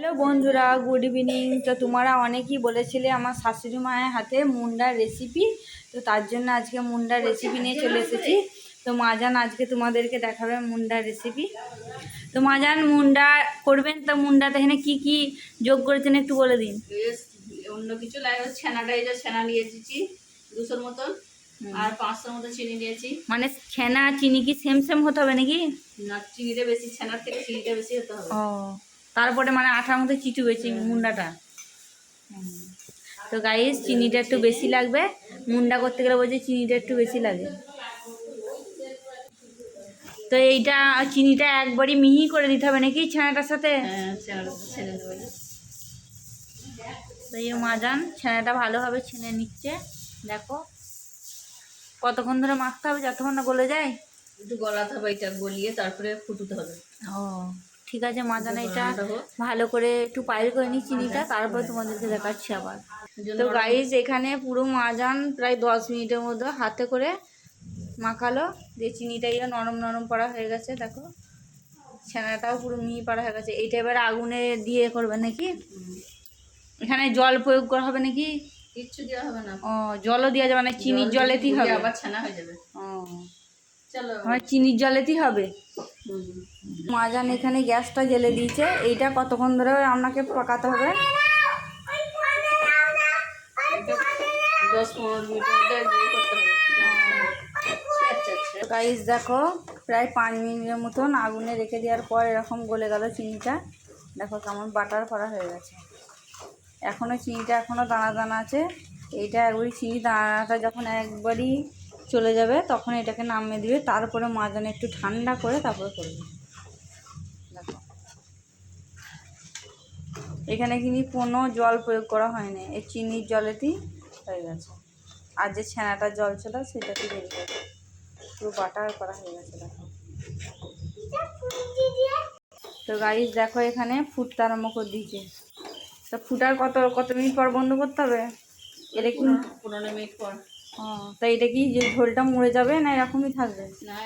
Hello বন্ধুরা, good evening. তো তোমরা অনেকেই বলেছিলে আমার শাশুড়ি মায়ের হাতে মুন্ডার রেসিপি, তো তার জন্য আজকে মুন্ডার রেসিপি নিয়ে চলে এসেছি। তো মাজান আজকে তোমাদেরকে দেখাবে মুন্ডার রেসিপি। তো মাজান মুন্ডা করবেন, তো মুন্ডাতে এখানে কি কি যোগ করেছেন একটু বলে দিন। অন্য কিছু লাগে ছানাটা, এই যে ছানা নিয়েছি 200 মতন, আর 500 মতো চিনি নিয়েছি। মানে ছানা চিনি কি সেম সেম হতে হবে নাকি? না, চিনিটা বেশি, ছানার থেকে চিনিটা বেশি হতে হবে। ও, তারপরে মানে আঠার মতো চিটুবেছি মুন্ডাটা। তো গাইস চিনিটা একটু বেশি লাগবে, মুন্ডা করতে গেলে বলছে চিনিটা একটু বেশি লাগে। তো এইটা চিনিটা একবারই মিহি করে দিতে হবে নাকি ছানাটার সাথে? তো এই মাজান ছানাটা ভালোভাবে ছেনে নিচ্ছে। দেখো কতক্ষণ ধরে মাখতে হবে যতক্ষণ না গলে যায়। একটু গলাতে হবে, এটা গলিয়ে তারপরে ফুটতে হবে। ও ঠিক আছে মাজান, এটা ভালো করে একটু পাইল করে নিই চিনিটা, তারপরে তোমাদেরকে দেখাচ্ছি আবার। তো গাইস এখানে পুরো মাজান প্রায় 10 মিনিটের মধ্যে হাতে করে মাখালো, দিয়ে চিনিটা নরম নরম পড়া হয়ে গেছে। দেখো ছানাটাও পুরো মিহি পড়া হয়ে গেছে। এইটা এবার আগুনে দিয়ে করবে নাকি? এখানে জল প্রয়োগ করা হবে নাকি? কিচ্ছু দেওয়া হবে না। ও, জলও দেওয়া যাবে না, চিনির জলেতেই হবে? আবার ছানা হয়ে যাবে। ও, চলো আমার চিনির জলেতেই হবে। মাজান এখানে গ্যাসটা জ্বেলে দিয়েছে। এইটা কতক্ষণ ধরে আপনাকে পাকাতে হবে? 10-15 মিনিটের মধ্যে করতে হবে। গাইস দেখো প্রায় 5 মিনিটের মতন আগুনে রেখে দেওয়ার পর এরকম গলে গেল চিনিটা। দেখো কেমন বাটার করা হয়ে গেছে। এখনও চিনিটা এখনও দানা দানা আছে। এইটা একবারই চিনি দানাটা যখন একবারই চলে যাবে তখন এটাকে নামিয়ে দিবে, তারপরে মাজানে একটু ঠান্ডা করে তারপরে করবে। দেখো এখানে কিন্তু কোনো জল প্রয়োগ করা হয়নি, এই চিনির জলেতেই হয়ে গেছে। আর যে ছানাটার জল ছিল সেটাকে বেরিয়ে গেছে, পুরো বাটার করা হয়ে গেছে। দেখো তো গাইস দেখো এখানে ফুটতে আরম্ভ করে দিয়েছে। তো ফুটার কত কত মিনিট পর বন্ধ করতে হবে? এটা কি 15 মিনিট পর? ও, তো এটা কি যে ঝোলটা মরে যাবে না এরকমই থাকবে? না,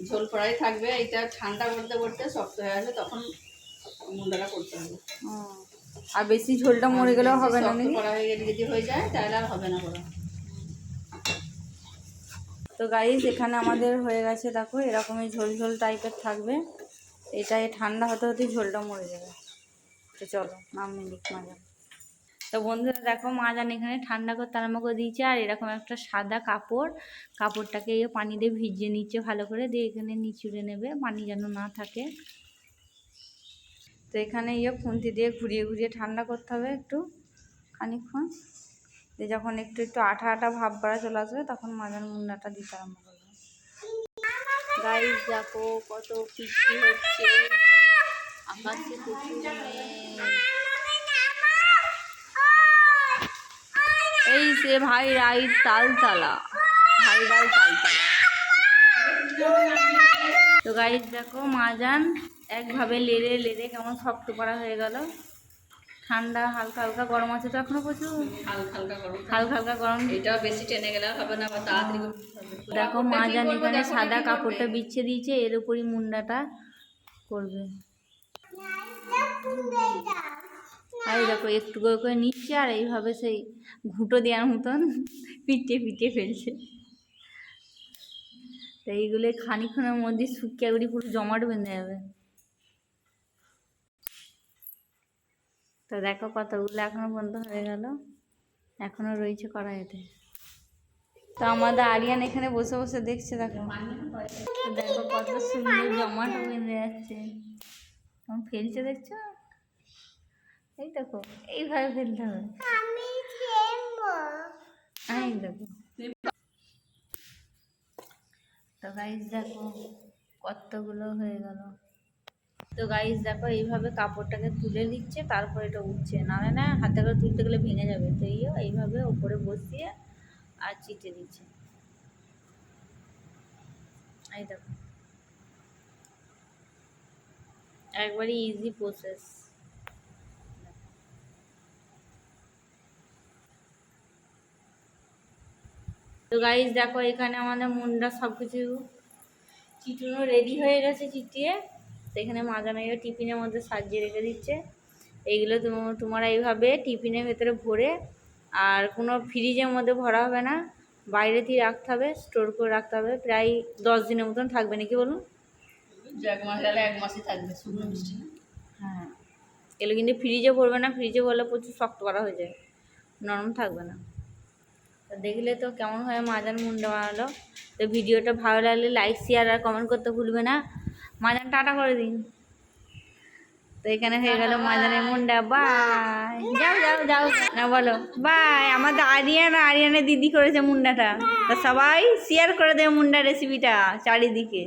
ঝোল পড়াই থাকবে। এটা ঠান্ডা করতে করতে শক্ত হয়ে আসবে, তখন মুন্ডাটা করতে হবে। ও, আর বেশি ঝোলটা মরে গেলেও হবে না নাকি? কড়া হয়ে গেলে যদি হয়ে যায় তাহলে আর হবে না করা। তো গাইস এখানে আমাদের হয়ে গেছে। দেখো এরকমই ঝোল ঝোল টাইপের থাকবে। এটাই ঠান্ডা হতে হতে ঝোলটা মরে যাবে। তো চলো নামিয়ে দিক মাজান। তো বন্ধুরা দেখো মাজান এখানে ঠান্ডা করতে আরম্ভ করে দিয়েছে, আর এরকম একটা সাদা কাপড়টাকে পানি দিয়ে ভিজিয়ে নিচ্ছে ভালো করে, দিয়ে এখানে নিচুড়ে নেবে পানি যেন না থাকে। তো এখানে খুন্তি দিয়ে ঘুরিয়ে ঘুরিয়ে ঠান্ডা করতে হবে একটু খানিকক্ষণ। দিয়ে যখন একটু একটু আঠা আঠা ভাব বাড়া চলে আসবে তখন মাজান মুন্ডাটা দিতে আরম্ভ করবে। গাইস দেখো কত বৃষ্টি হচ্ছে, আকাশে প্রচুর মেঘ। এই সে ভাই রাইড তালতলা, ভাই রাইড তালতলা। তো গাইস দেখো মাজান একভাবে লেড়ে লেড়ে কেমন শক্ত করা হয়ে গেল। ঠান্ডা হালকা হালকা গরম আছে তো এখনো প্রচুর, হালকা হালকা গরম, হালকা হালকা গরম। এটাও বেশি টেনে গেলে হবে না, বা তাড়াতাড়ি। দেখো মাজান এখানে সাদা কাপড়টা বিছিয়ে দিয়েছে, এর উপরই মুন্ডাটা করবে। আর দেখো একটু করে করে নিচ্ছে, আর এইভাবে সেই ঘুঁটো দেওয়ার মতন পিটিয়ে পিটিয়ে ফেলছে। তো এইগুলো খানিক্ষণের মধ্যে শুকিয়ে একবারই পুরো জমাট বেঁধে যাবে। তো দেখো কতগুলো এখনো বন্ধ হয়ে গেল, এখনো রয়েছে কড়াইতে। তো আমাদের আরিয়ান এখানে বসে বসে দেখছে। দেখো দেখো কত সুন্দর জমাট বেঁধে যাচ্ছে, কেমন ফেলছে দেখছো? এই দেখো এইভাবে ফেলতে হবে। এই দেখো। তো গাইস দেখো কতগুলো হয়ে গেল। তো গাইস দেখো এইভাবে কাপড়টাকে তুলে দিচ্ছে, তারপর এটা উঠছে, নাহলে না হাতে করে তুলতে গেলে ভেঙে যাবে। তো এইভাবে ওপরে বসিয়ে আর চিটে দিচ্ছে। এই দেখো একবারই ইজি প্রসেস। তো গাইস দেখো এখানে আমাদের মুন্ডা সব কিছু চিটুনো রেডি হয়ে গেছে চিটিয়ে। তো এখানে মাজানো টিফিনের মধ্যে সাজিয়ে রেখে দিচ্ছে। এইগুলো তোমরা এইভাবে টিফিনের ভেতরে ভরে, আর কোনো ফ্রিজের মধ্যে ভরা হবে না, বাইরেতেই রাখতে হবে, স্টোর করে রাখতে হবে। প্রায় 10 দিনের মতন থাকবে নাকি বলুন? 1 মাস গেলে 1 মাসই থাকবে, শুকনো মিষ্টি না। হ্যাঁ, এগুলো কিন্তু ফ্রিজে ভরবে না, ফ্রিজে ভরলে প্রচুর শক্ত করা হয়ে যায়, নরম থাকবে না। তো দেখলে তো কেমন হয় মাজান মুন্ডা বানালো। তো ভিডিওটা ভালো লাগলে লাইক শেয়ার আর কমেন্ট করতে ভুলবে না। মাজান টাটা করে দিন। তো এখানে হয়ে গেল মাজানের মুন্ডা। বাই, যাও যাও যাও, না বলো বাই। আমাদের আরিয়ানের দিদি করেছে মুন্ডাটা, তো সবাই শেয়ার করে দেবে মুন্ডা রেসিপিটা চারিদিকে।